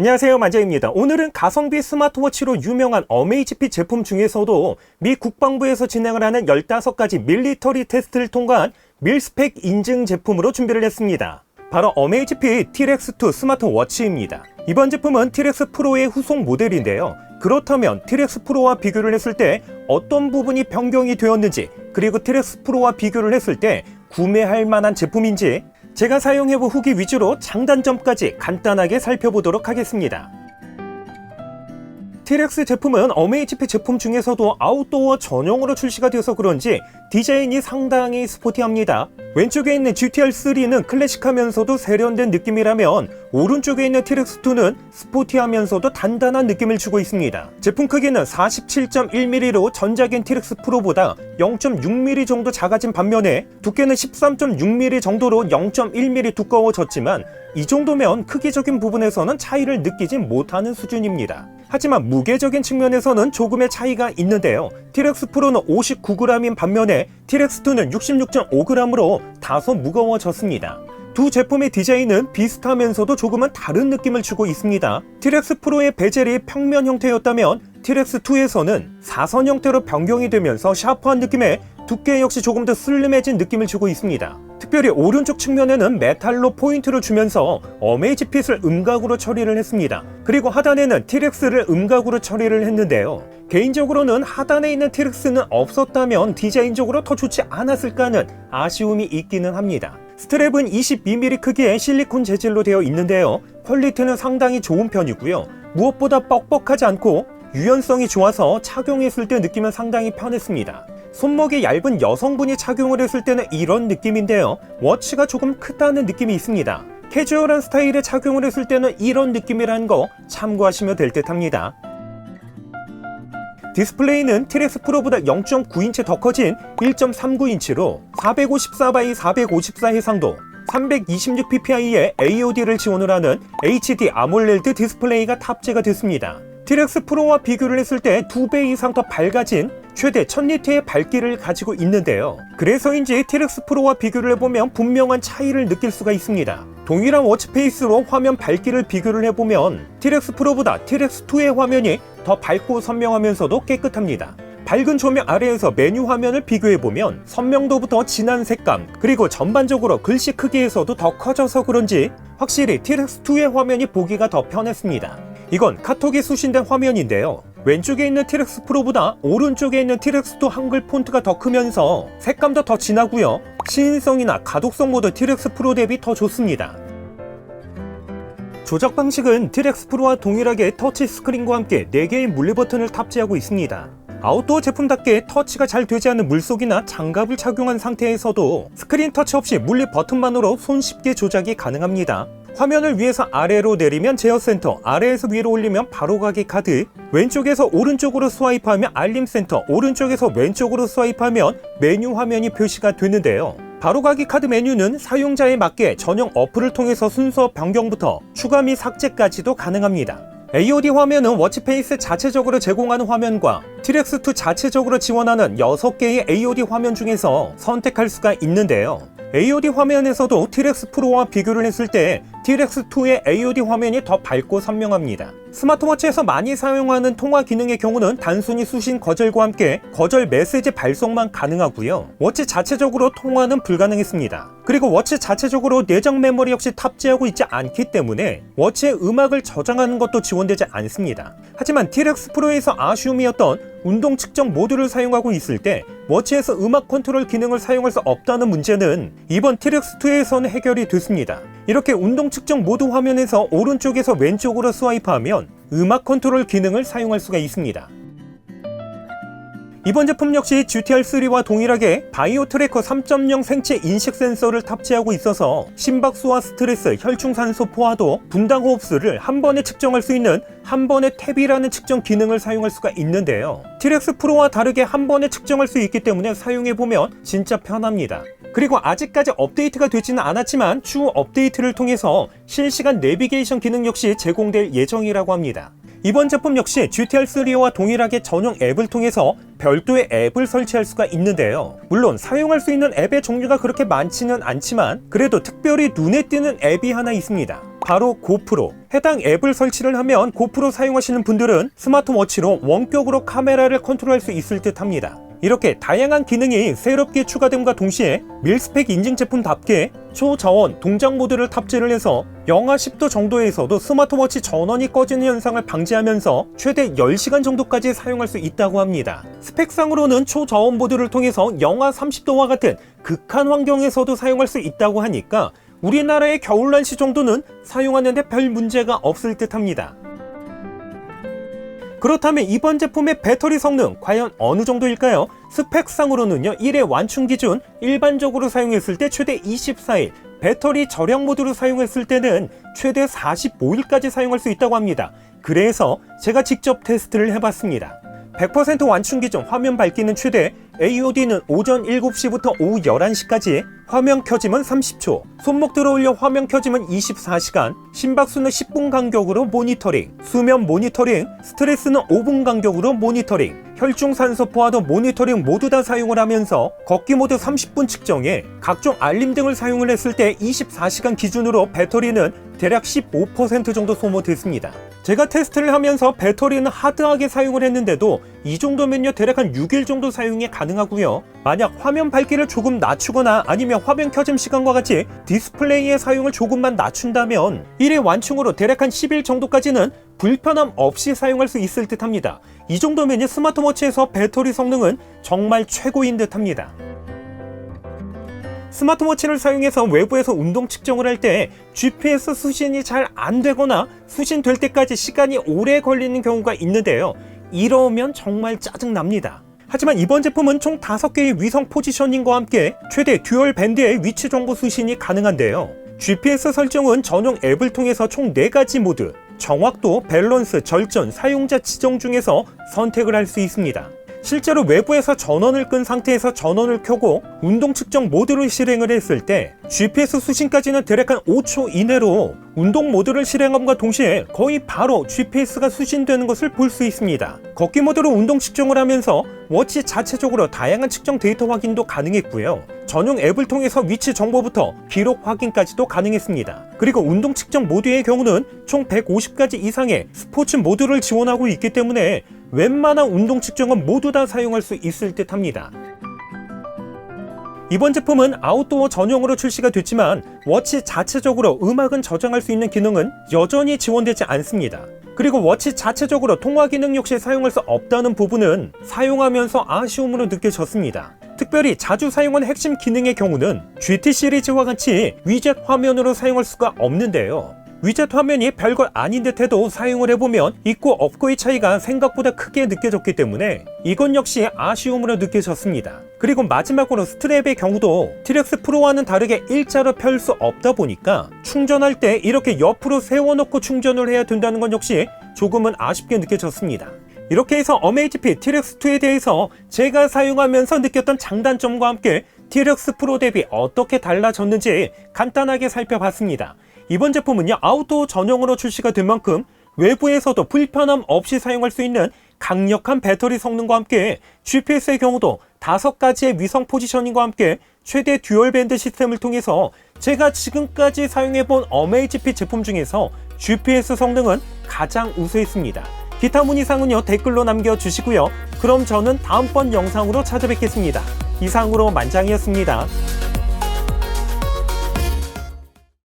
안녕하세요, 만재입니다. 오늘은 가성비 스마트워치로 유명한 어메이지핏 제품 중에서도 미 국방부에서 진행을 하는 15가지 밀리터리 테스트를 통과한 밀스펙 인증 제품으로 준비를 했습니다. 바로 어메이지핏 T-Rex2 스마트워치입니다. 이번 제품은 T-Rex 프로의 후속 모델인데요. 그렇다면 T-Rex 프로와 비교를 했을 때 어떤 부분이 변경이 되었는지, 그리고 T-Rex 프로와 비교를 했을 때 구매할 만한 제품인지 제가 사용해본 후기 위주로 장단점까지 간단하게 살펴보도록 하겠습니다. T-Rex 제품은 어메이지핏 제품 중에서도 아웃도어 전용으로 출시가 되어서 그런지 디자인이 상당히 스포티합니다. 왼쪽에 있는 GTR3는 클래식하면서도 세련된 느낌이라면 오른쪽에 있는 T-Rex2는 스포티하면서도 단단한 느낌을 주고 있습니다. 제품 크기는 47.1mm로 전작인 T-Rex 프로보다 0.6mm 정도 작아진 반면에 두께는 13.6mm 정도로 0.1mm 두꺼워졌지만 이 정도면 크기적인 부분에서는 차이를 느끼진 못하는 수준입니다. 하지만 무게적인 측면에서는 조금의 차이가 있는데요. T-Rex 프로는 59g인 반면에 T-Rex2는 66.5g으로 다소 무거워졌습니다. 두 제품의 디자인은 비슷하면서도 조금은 다른 느낌을 주고 있습니다. T-Rex 프로의 베젤이 평면 형태였다면 T-Rex2에서는 사선 형태로 변경이 되면서 샤프한 느낌의 두께 역시 조금 더 슬림해진 느낌을 주고 있습니다. 특별히 오른쪽 측면에는 메탈로 포인트를 주면서 어메이지핏을 음각으로 처리를 했습니다. 그리고 하단에는 T-Rex를 음각으로 처리를 했는데요. 개인적으로는 하단에 있는 T-Rex는 없었다면 디자인적으로 더 좋지 않았을까 하는 아쉬움이 있기는 합니다. 스트랩은 22mm 크기의 실리콘 재질로 되어 있는데요. 퀄리티는 상당히 좋은 편이고요. 무엇보다 뻑뻑하지 않고 유연성이 좋아서 착용했을 때 느낌은 상당히 편했습니다. 손목이 얇은 여성분이 착용을 했을 때는 이런 느낌인데요. 워치가 조금 크다는 느낌이 있습니다. 캐주얼한 스타일에 착용을 했을 때는 이런 느낌이라는 거 참고하시면 될 듯 합니다. 디스플레이는 T-Rex 프로보다 0.9인치 더 커진 1.39인치로 454x454 해상도 326ppi의 AOD를 지원을 하는 HD 아몰레드 디스플레이가 탑재가 됐습니다. T-Rex 프로와 비교를 했을 때 2배 이상 더 밝아진 최대 1000니트의 밝기를 가지고 있는데요. 그래서인지 T-Rex 프로와 비교를 해보면 분명한 차이를 느낄 수가 있습니다. 동일한 워치페이스로 화면 밝기를 비교를 해보면 T-Rex 프로보다 T-Rex2의 화면이 더 밝고 선명하면서도 깨끗합니다. 밝은 조명 아래에서 메뉴 화면을 비교해보면 선명도부터 진한 색감, 그리고 전반적으로 글씨 크기에서도 더 커져서 그런지 확실히 T-Rex2의 화면이 보기가 더 편했습니다. 이건 카톡이 수신된 화면인데요. 왼쪽에 있는 T-Rex 프로보다 오른쪽에 있는 T-Rex2 한글 폰트가 더 크면서 색감도 더 진하고요. 시인성이나 가독성 모두 T-Rex 프로 대비 더 좋습니다. 조작 방식은 T-Rex 프로와 동일하게 터치 스크린과 함께 4개의 물리 버튼을 탑재하고 있습니다. 아웃도어 제품답게 터치가 잘 되지 않는 물속이나 장갑을 착용한 상태에서도 스크린 터치 없이 물리 버튼만으로 손쉽게 조작이 가능합니다. 화면을 위에서 아래로 내리면 제어 센터, 아래에서 위로 올리면 바로가기 카드, 왼쪽에서 오른쪽으로 스와이프하면 알림 센터, 오른쪽에서 왼쪽으로 스와이프하면 메뉴 화면이 표시가 되는데요. 바로가기 카드 메뉴는 사용자에 맞게 전용 어플을 통해서 순서 변경부터 추가 및 삭제까지도 가능합니다. AOD 화면은 워치페이스 자체적으로 제공하는 화면과 T-Rex2 자체적으로 지원하는 6개의 AOD 화면 중에서 선택할 수가 있는데요. AOD 화면에서도 T-Rex 프로와 비교를 했을 때 T-Rex2의 AOD 화면이 더 밝고 선명합니다. 스마트워치에서 많이 사용하는 통화 기능의 경우는 단순히 수신 거절과 함께 거절 메시지 발송만 가능하고요. 워치 자체적으로 통화는 불가능했습니다. 그리고 워치 자체적으로 내장 메모리 역시 탑재하고 있지 않기 때문에 워치의 음악을 저장하는 것도 지원되지 않습니다. 하지만 T-Rex 프로에서 아쉬움이었던 운동 측정 모드를 사용하고 있을 때 워치에서 음악 컨트롤 기능을 사용할 수 없다는 문제는 이번 T-Rex2에서는 해결이 됐습니다. 이렇게 운동 측정 모드 화면에서 오른쪽에서 왼쪽으로 스와이프하면 음악 컨트롤 기능을 사용할 수가 있습니다. 이번 제품 역시 GTR3와 동일하게 바이오 트래커 3.0 생체 인식 센서를 탑재하고 있어서 심박수와 스트레스, 혈중산소 포화도, 분당 호흡수를 한 번에 측정할 수 있는 한 번의 탭이라는 측정 기능을 사용할 수가 있는데요. T-Rex 프로와 다르게 한 번에 측정할 수 있기 때문에 사용해보면 진짜 편합니다. 그리고 아직까지 업데이트가 되지는 않았지만 추후 업데이트를 통해서 실시간 내비게이션 기능 역시 제공될 예정이라고 합니다. 이번 제품 역시 GTR3와 동일하게 전용 앱을 통해서 별도의 앱을 설치할 수가 있는데요. 물론 사용할 수 있는 앱의 종류가 그렇게 많지는 않지만 그래도 특별히 눈에 띄는 앱이 하나 있습니다. 바로 고프로. 해당 앱을 설치를 하면 고프로 사용하시는 분들은 스마트워치로 원격으로 카메라를 컨트롤할 수 있을 듯 합니다. 이렇게 다양한 기능이 새롭게 추가됨과 동시에 밀스펙 인증 제품답게 초저온 동작 모드를 탑재를 해서 영하 10도 정도에서도 스마트워치 전원이 꺼지는 현상을 방지하면서 최대 10시간 정도까지 사용할 수 있다고 합니다. 스펙상으로는 초저온 모드를 통해서 영하 30도와 같은 극한 환경에서도 사용할 수 있다고 하니까 우리나라의 겨울난시 정도는 사용하는데 별 문제가 없을 듯 합니다. 그렇다면 이번 제품의 배터리 성능 과연 어느 정도일까요? 스펙상으로는요, 1회 완충 기준 일반적으로 사용했을 때 최대 24일, 배터리 절약 모드로 사용했을 때는 최대 45일까지 사용할 수 있다고 합니다. 그래서 제가 직접 테스트를 해봤습니다. 100% 완충 기준 화면 밝기는 최대, AOD는 오전 7시부터 오후 11시까지, 화면 켜짐은 30초, 손목 들어올려 화면 켜짐은 24시간, 심박수는 10분 간격으로 모니터링, 수면 모니터링, 스트레스는 5분 간격으로 모니터링, 혈중 산소 포화도 모니터링 모두 다 사용을 하면서 걷기 모드 30분 측정에 각종 알림 등을 사용을 했을 때 24시간 기준으로 배터리는 대략 15% 정도 소모됐습니다. 제가 테스트를 하면서 배터리는 하드하게 사용을 했는데도 이 정도면요 대략 한 6일 정도 사용이 가능하고요. 만약 화면 밝기를 조금 낮추거나 아니면 화면 켜짐 시간과 같이 디스플레이의 사용을 조금만 낮춘다면 1회 완충으로 대략 한 10일 정도까지는 불편함 없이 사용할 수 있을 듯 합니다. 이 정도면요 스마트워치에서 배터리 성능은 정말 최고인 듯 합니다. 스마트워치를 사용해서 외부에서 운동 측정을 할 때 GPS 수신이 잘 안 되거나 수신될 때까지 시간이 오래 걸리는 경우가 있는데요. 이러면 정말 짜증납니다. 하지만 이번 제품은 총 5개의 위성 포지셔닝과 함께 최대 듀얼 밴드의 위치 정보 수신이 가능한데요. GPS 설정은 전용 앱을 통해서 총 4가지 모드, 정확도, 밸런스, 절전, 사용자 지정 중에서 선택을 할 수 있습니다. 실제로 외부에서 전원을 끈 상태에서 전원을 켜고 운동 측정 모드를 실행을 했을 때 GPS 수신까지는 대략 한 5초 이내로 운동 모드를 실행함과 동시에 거의 바로 GPS가 수신되는 것을 볼 수 있습니다. 걷기 모드로 운동 측정을 하면서 워치 자체적으로 다양한 측정 데이터 확인도 가능했고요. 전용 앱을 통해서 위치 정보부터 기록 확인까지도 가능했습니다. 그리고 운동 측정 모드의 경우는 총 150가지 이상의 스포츠 모드를 지원하고 있기 때문에 웬만한 운동 측정은 모두 다 사용할 수 있을 듯 합니다. 이번 제품은 아웃도어 전용으로 출시가 됐지만 워치 자체적으로 음악은 저장할 수 있는 기능은 여전히 지원되지 않습니다. 그리고 워치 자체적으로 통화 기능 역시 사용할 수 없다는 부분은 사용하면서 아쉬움으로 느껴졌습니다. 특별히 자주 사용하는 핵심 기능의 경우는 GT 시리즈와 같이 위젯 화면으로 사용할 수가 없는데요. 위젯 화면이 별것 아닌 듯 해도 사용을 해보면 있고 없고의 차이가 생각보다 크게 느껴졌기 때문에 이건 역시 아쉬움으로 느껴졌습니다. 그리고 마지막으로 스트랩의 경우도 티렉스 프로와는 다르게 일자로 펼 수 없다 보니까 충전할 때 이렇게 옆으로 세워놓고 충전을 해야 된다는 건 역시 조금은 아쉽게 느껴졌습니다. 이렇게 해서 어메이지핏 티렉스2에 대해서 제가 사용하면서 느꼈던 장단점과 함께 티렉스 프로 대비 어떻게 달라졌는지 간단하게 살펴봤습니다. 이번 제품은요 아웃도어 전용으로 출시가 된 만큼 외부에서도 불편함 없이 사용할 수 있는 강력한 배터리 성능과 함께 GPS의 경우도 5가지의 위성 포지셔닝과 함께 최대 듀얼 밴드 시스템을 통해서 제가 지금까지 사용해본 어메이지핏 제품 중에서 GPS 성능은 가장 우수했습니다. 기타 문의사항은요 댓글로 남겨주시고요. 그럼 저는 다음번 영상으로 찾아뵙겠습니다. 이상으로 만장이었습니다.